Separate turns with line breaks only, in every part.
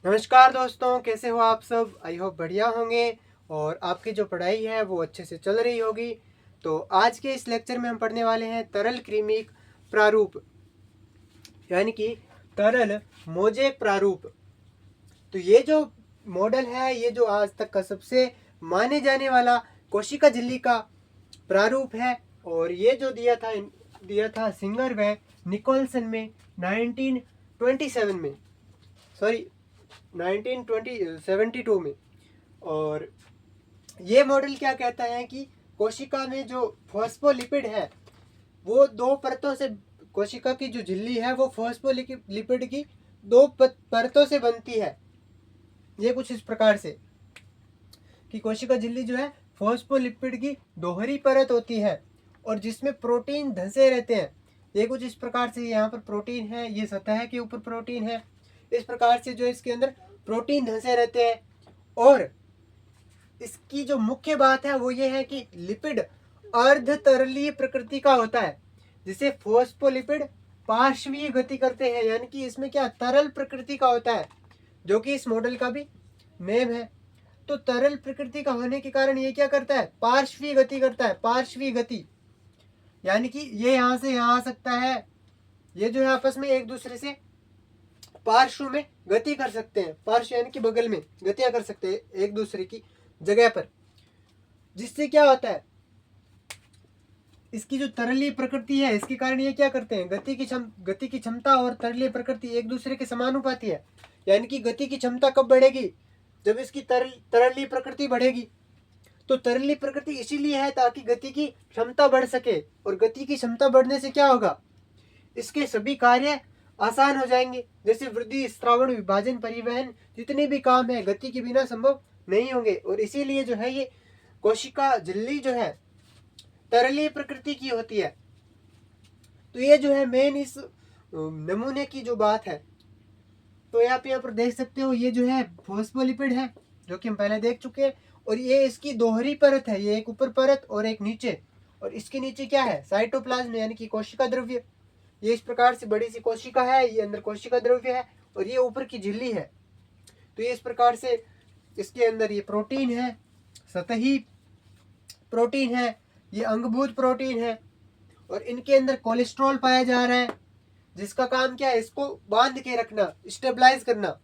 नमस्कार दोस्तों, कैसे हो आप सब। आई होप बढ़िया होंगे और आपकी जो पढ़ाई है वो अच्छे से चल रही होगी। तो आज के इस लेक्चर में हम पढ़ने वाले हैं तरल क्रीमिक प्रारूप, यानी कि तरल मोजेक प्रारूप। तो ये जो मॉडल है, ये जो आज तक का सबसे माने जाने वाला कोशिका झिल्ली का प्रारूप है। और ये जो दिया था सिंगर व निकोलसन में 1927 में, सॉरी 1972 में। और ये मॉडल क्या कहता है कि कोशिका में जो फॉस्फोलिपिड है वो दो परतों से, कोशिका की जो झिल्ली है वो फॉस्फोलिपिड की दो परतों से बनती है। ये कुछ इस प्रकार से कि कोशिका झिल्ली जो है फॉस्फोलिपिड की दोहरी परत होती है और जिसमें प्रोटीन धंसे रहते हैं। ये कुछ इस प्रकार से, यहाँ पर प्रोटीन है, ये सतह के ऊपर प्रोटीन है। इस प्रकार से जो इसके अंदर प्रोटीन धंसे रहते हैं। और इसकी जो मुख्य बात है वो ये है कि लिपिड अर्ध तरलीय प्रकृति का होता है, जिसे फॉस्फोलिपिड पार्श्वीय गति करते हैं, यानी कि इसमें क्या तरल प्रकृति का होता है, जो कि इस मॉडल का भी नेम है। तो तरल प्रकृति का होने के कारण ये क्या करता है, पार्श्वीय गति करता है। पार्श्वीय गति यानी कि ये यहां से यहां आ सकता है, ये जो है आपस में एक दूसरे से पार्श्व में गति कर सकते हैं। पार्श्व यानी कि बगल में गतियां कर सकते हैं एक दूसरे की जगह पर, जिससे क्या होता है, इसकी जो तरलीय प्रकृति है इसके कारण ये क्या करते हैं, गति की क्षमता और तरलीय प्रकृति एक दूसरे के समानुपाती है। यानी कि गति की क्षमता कब बढ़ेगी, जब इसकी तरलीय प्रकृति बढ़ेगी। तो तरलीय प्रकृति इसीलिए है ताकि गति की क्षमता बढ़ सके, और गति की क्षमता बढ़ने से क्या होगा, इसके सभी कार्य आसान हो जाएंगे, जैसे वृद्धि, स्त्रावण, विभाजन, परिवहन, जितने भी काम है गति के बिना संभव नहीं होंगे। और इसीलिए जो है ये कोशिका झिल्ली जो है तरलीय प्रकृति की होती है। तो ये जो है मेन इस नमूने की जो बात है। तो आप यहाँ पर देख सकते हो, ये जो है फॉस्फोलिपिड है, जो कि हम पहले देख चुके हैं। और ये इसकी दोहरी परत है, ये एक ऊपर परत और एक नीचे। और इसके नीचे क्या है, साइटोप्लाज्म यानी कि कोशिका द्रव्य। ये इस प्रकार से बड़ी सी कोशिका है, ये अंदर कोशिका द्रव्य है और ये ऊपर की झिल्ली है। तो ये इस प्रकार से इसके अंदर ये प्रोटीन है, सतही प्रोटीन है, ये अंगभूत प्रोटीन है। और इनके अंदर कोलेस्ट्रॉल पाया जा रहा है, जिसका काम क्या है, इसको बांध के रखना, स्टेबलाइज करना।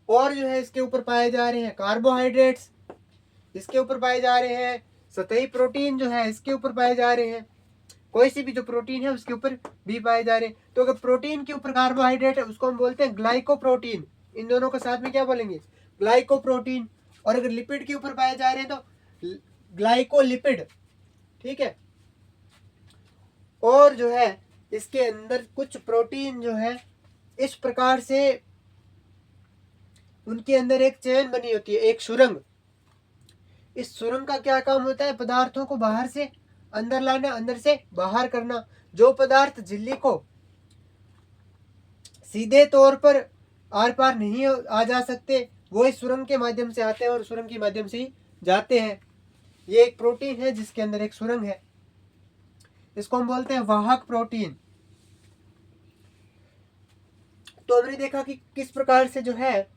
और जो है इसके ऊपर पाए जा रहे हैं कार्बोहाइड्रेट्स, इसके ऊपर पाए जा रहे हैं सतही प्रोटीन जो है इसके ऊपर पाए जा रहे हैं, कोई सी भी जो प्रोटीन है उसके ऊपर भी पाए जा रहे हैं। तो अगर प्रोटीन के ऊपर कार्बोहाइड्रेट है उसको हम बोलते हैं ग्लाइकोप्रोटीन। इन दोनों को साथ में क्या बोलेंगे, ग्लाइकोप्रोटीन। और अगर लिपिड के ऊपर पाए जा रहे हैं तो ग्लाइकोलिपिड। ठीक है। और जो है इसके अंदर कुछ प्रोटीन जो है इस प्रकार से उनके अंदर एक चेन बनी होती है, एक सुरंग। इस सुरंग का क्या काम होता है, पदार्थों को बाहर से अंदर लाना, अंदर से बाहर करना। जो पदार्थ झिल्ली को सीधे तौर पर आर पार नहीं आ जा सकते, वो इस सुरंग के माध्यम से आते हैं और सुरंग के माध्यम से ही जाते हैं। ये एक प्रोटीन है जिसके अंदर एक सुरंग है, इसको हम बोलते हैं वाहक प्रोटीन। तो हमने देखा कि किस प्रकार से जो है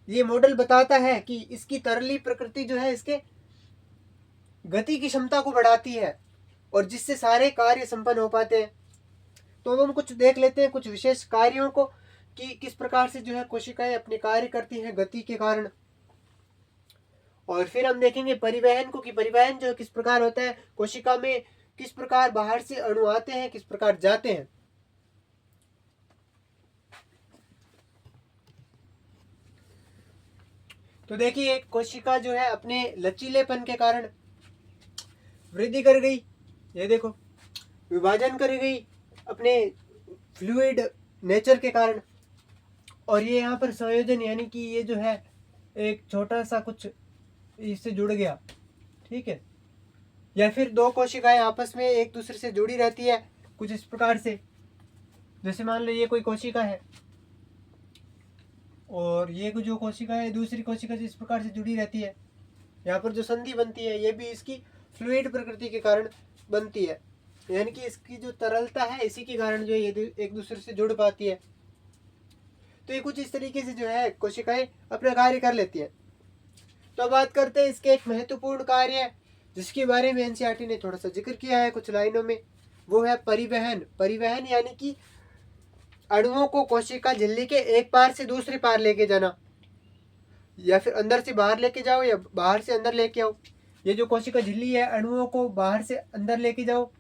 ये मॉडल बताता है कि इसकी तरली प्रकृति जो है इसके गति की क्षमता को बढ़ाती है और जिससे सारे कार्य संपन्न हो पाते हैं। तो अब हम कुछ देख लेते हैं, कुछ विशेष कार्यों को, कि किस प्रकार से जो है कोशिकाएं अपने कार्य करती हैं गति के कारण। और फिर हम देखेंगे परिवहन को, कि परिवहन जो किस प्रकार होता है कोशिका में, किस प्रकार बाहर से अणु आते हैं, किस प्रकार जाते हैं। तो देखिए कोशिका जो है अपने लचीलेपन के कारण वृद्धि कर गई, ये देखो विभाजन कर गई अपने फ्लूइड नेचर के कारण। और ये यहाँ पर संयोजन यानी कि ये जो है एक छोटा सा कुछ इससे जुड़ गया। ठीक है। या फिर दो कोशिकाएं आपस में एक दूसरे से जुड़ी रहती है कुछ इस प्रकार से। जैसे मान लो ये कोई कोशिका है और ये जो कोशिका है दूसरी कोशिका से इस प्रकार से जुड़ी रहती है। यहाँ पर जो संधि बनती है ये भी इसकी फ्लूइड प्रकृति के कारण बनती है, यानी कि इसकी जो तरलता है इसी के कारण जो ये एक दूसरे से जुड़ पाती है। तो ये कुछ इस तरीके से जो है कोशिकाएं अपना कार्य कर लेती हैं। तो बात करते हैं इसके एक महत्वपूर्ण कार्य जिसके बारे में एनसीईआरटी ने थोड़ा सा जिक्र किया है कुछ लाइनों में, वो है परिवहन। परिवहन यानी कि अणुओं को कोशिका झिल्ली के एक पार से दूसरे पार लेके जाना, या फिर अंदर से बाहर लेके जाओ या बाहर से अंदर लेके आओ। ये जो कोशिका झिल्ली है अणुओं को बाहर से अंदर लेके जाओ,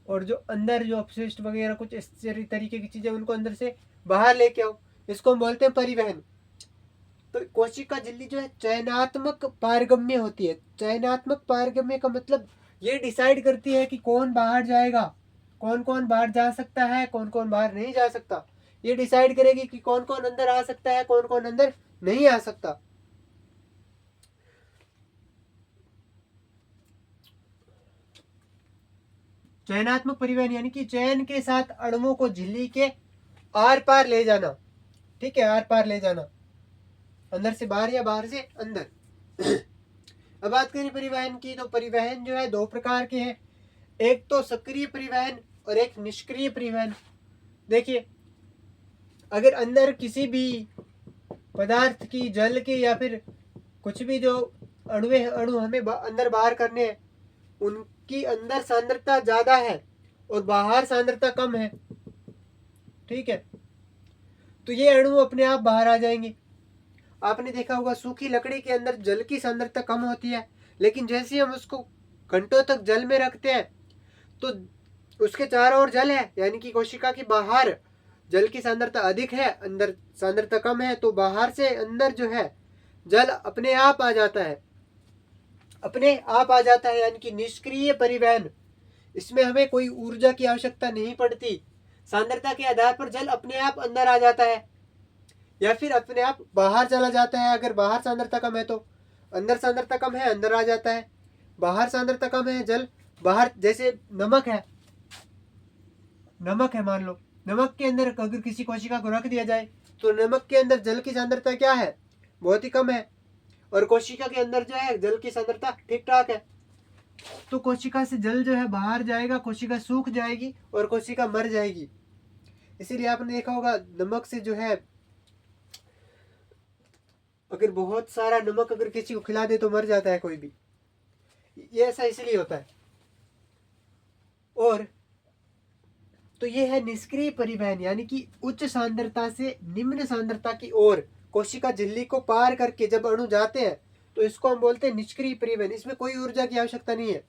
और जो अंदर जो अपशिष्ट वगैरह कुछ इस तरीके की चीजें उनको अंदर से बाहर लेके आओ, इसको हम बोलते हैं परिवहन। तो कोशिका झिल्ली जो है चयनात्मक पारगम्य होती है। चयनात्मक पारगम्य का मतलब ये डिसाइड करती है कि कौन बाहर जाएगा, कौन कौन बाहर जा सकता है, कौन कौन बाहर नहीं जा सकता। ये डिसाइड करेगी कि कौन कौन अंदर आ सकता है, कौन कौन अंदर नहीं आ सकता। चयनात्मक परिवहन यानी कि चयन के साथ अणुओं को झिल्ली के आर पार ले जाना। ठीक है, आर पार ले जाना, अंदर से बाहर या बाहर से अंदर। अब बात करें परिवहन की, तो परिवहन जो है दो प्रकार के हैं, एक तो सक्रिय परिवहन और एक निष्क्रिय परिवहन। देखिए, अगर अंदर किसी भी पदार्थ की, जल की या फिर कुछ भी जो अणु हमें अंदर बाहर करने हैं, उनकी अंदर सांद्रता ज्यादा है और बाहर सांद्रता कम है, ठीक है, तो ये अणु अपने आप बाहर आ जाएंगे। आपने देखा होगा सूखी लकड़ी के अंदर जल की सांद्रता कम होती है, लेकिन जैसे हम उसको घंटों तक जल में रखते हैं तो उसके चारों ओर जल है, यानी कि कोशिका के बाहर जल की सांद्रता अधिक है, अंदर सांद्रता कम है, तो बाहर से अंदर जो है जल अपने आप आ जाता है, अपने आप आ जाता है, यानी कि निष्क्रिय परिवहन। इसमें हमें कोई ऊर्जा की आवश्यकता नहीं पड़ती, सांद्रता के आधार पर जल अपने आप अंदर आ जाता है या फिर अपने आप बाहर चला जाता है। अगर बाहर सांद्रता कम है तो अंदर सांद्रता कम है, अंदर आ जाता है, बाहर सांद्रता कम है, जल बाहर। जैसे नमक है, नमक है, मान लो नमक के अंदर अगर किसी कोशिका को रख दिया जाए तो नमक के अंदर जल की सांद्रता क्या है, बहुत ही कम है, और कोशिका के अंदर जो है जल की सांद्रता ठीक ठाक है। तो कोशिका से जल जो है बाहर जाएगा, कोशिका सूख जाएगी और कोशिका मर जाएगी। इसीलिए आपने देखा होगा नमक से जो है, अगर बहुत सारा नमक अगर किसी को खिला दे तो मर जाता है कोई भी, ये ऐसा इसलिए होता है। और तो ये है निष्क्रिय परिवहन, यानी कि उच्च सांद्रता से निम्न सांद्रता की ओर कोशिका झिल्ली को पार करके जब अणु जाते हैं तो इसको हम बोलते हैं निष्क्रिय परिवहन। इसमें कोई ऊर्जा की आवश्यकता नहीं है,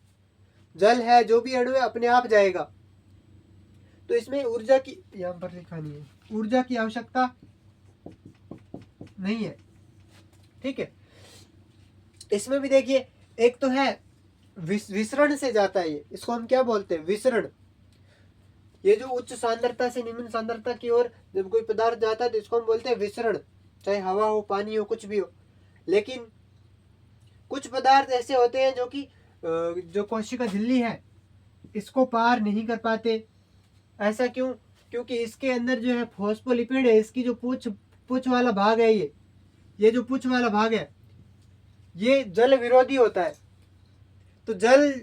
जल है, जो भी अणु है अपने आप जाएगा, तो इसमें ऊर्जा की, यहाँ पर लिखा नहीं है, ऊर्जा की आवश्यकता नहीं है, ठीक है। इसमें भी देखिए, एक तो है विसरण से जाता है, ये इसको हम क्या बोलते हैं, विसरण। ये जो उच्च सांद्रता से निम्न सांद्रता की ओर जब कोई पदार्थ जाता है तो इसको हम बोलते हैं विसरण, चाहे हवा हो, पानी हो, कुछ भी हो। लेकिन कुछ पदार्थ ऐसे होते हैं जो कि जो कोशिका झिल्ली है इसको पार नहीं कर पाते। ऐसा क्यों? क्योंकि इसके अंदर जो है फॉस्फोलिपिड है, इसकी जो पूछ वाला भाग है, ये जो पूछ वाला भाग है ये जल विरोधी होता है। तो जल,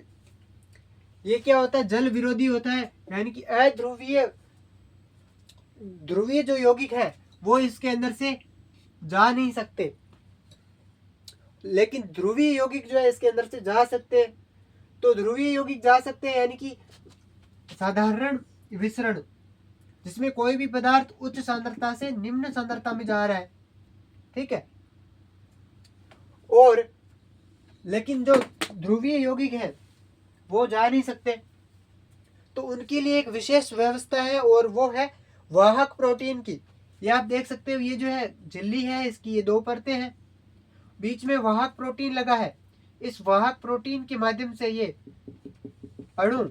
ये क्या होता है, जल विरोधी होता है, यानी कि अध्रुवीय, ध्रुवीय जो यौगिक है वो इसके अंदर से जा नहीं सकते, लेकिन ध्रुवीय यौगिक जो है इसके अंदर से जा सकते हैं। तो ध्रुवीय यौगिक जा सकते हैं, यानी कि साधारण विसरण, जिसमें कोई भी पदार्थ उच्च सांद्रता से निम्न सांद्रता में जा रहा है, ठीक है। और लेकिन जो ध्रुवीय यौगिक है वो जा नहीं सकते, तो उनके लिए एक विशेष व्यवस्था है और वो है वाहक प्रोटीन की। ये आप देख सकते हो, ये जो है झिल्ली है, इसकी ये दो परतें हैं, बीच में वाहक प्रोटीन लगा है। इस वाहक प्रोटीन के माध्यम से ये अणु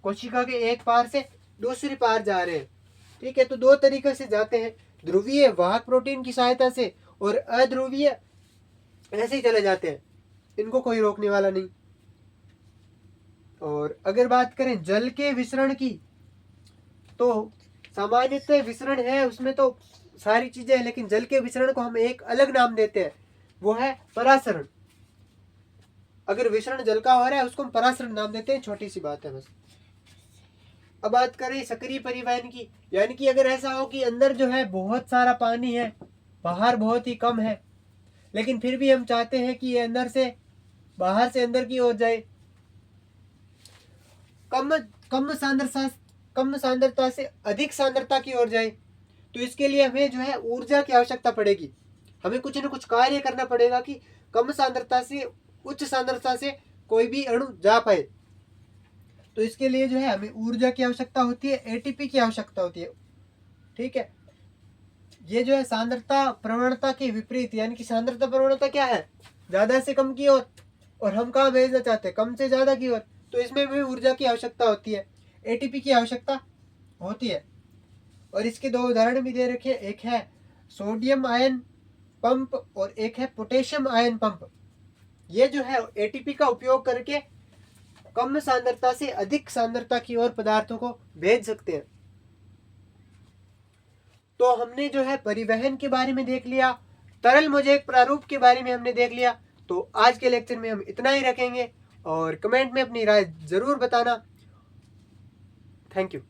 कोशिका के एक पार से दूसरी पार जा रहे हैं, ठीक है। तो दो तरीके से जाते हैं, ध्रुवीय वाहक प्रोटीन की सहायता से और अध्रुवीय ऐसे ही चले जाते हैं, इनको कोई रोकने वाला नहीं। और अगर बात करें जल के विसरण की, तो सामान्यतः विसरण है उसमें तो सारी चीजें हैं, लेकिन जल के विसरण को हम एक अलग नाम देते हैं, वो है परासरण। अगर विसरण जल का हो रहा है उसको हम परासरण नाम देते हैं, छोटी सी बात है बस। अब बात करें सक्रिय परिवहन की, यानी कि अगर ऐसा हो कि अंदर जो है बहुत सारा पानी है, बाहर बहुत ही कम है, लेकिन फिर भी हम चाहते हैं कि ये अंदर से बाहर से अंदर की ओर जाए, कम कम सांद्रता कम सांद्रता से अधिक सांद्रता की ओर जाए, तो इसके लिए हमें जो है ऊर्जा की आवश्यकता पड़ेगी। हमें कुछ न कुछ कार्य करना पड़ेगा कि कम सांद्रता से उच्च सांद्रता से कोई भी अणु जा पाए। तो इसके लिए जो है हमें ऊर्जा की आवश्यकता होती है, एटीपी की आवश्यकता होती है। ठीक है, ये जो है सांद्रता प्रवणता के विपरीत, यानी कि सांद्रता प्रवणता क्या है, ज्यादा से कम की ओर, और हम कहाँ भेजना चाहते हैं, कम से ज्यादा की ओर। तो इसमें भी ऊर्जा की आवश्यकता होती है, एटीपी की आवश्यकता होती है। और इसके दो उदाहरण भी दे रखे, एक है सोडियम आयन पंप और एक है पोटेशियम आयन पंप। ये जो है एटीपी का उपयोग करके कम सांद्रता से अधिक सांद्रता की ओर पदार्थों को भेज सकते हैं। तो हमने जो है परिवहन के बारे में देख लिया, तरल मोज़ेक प्रारूप के बारे में हमने देख लिया। तो आज के लेक्चर में हम इतना ही रखेंगे, और कमेंट में अपनी राय जरूर बताना। Thank you.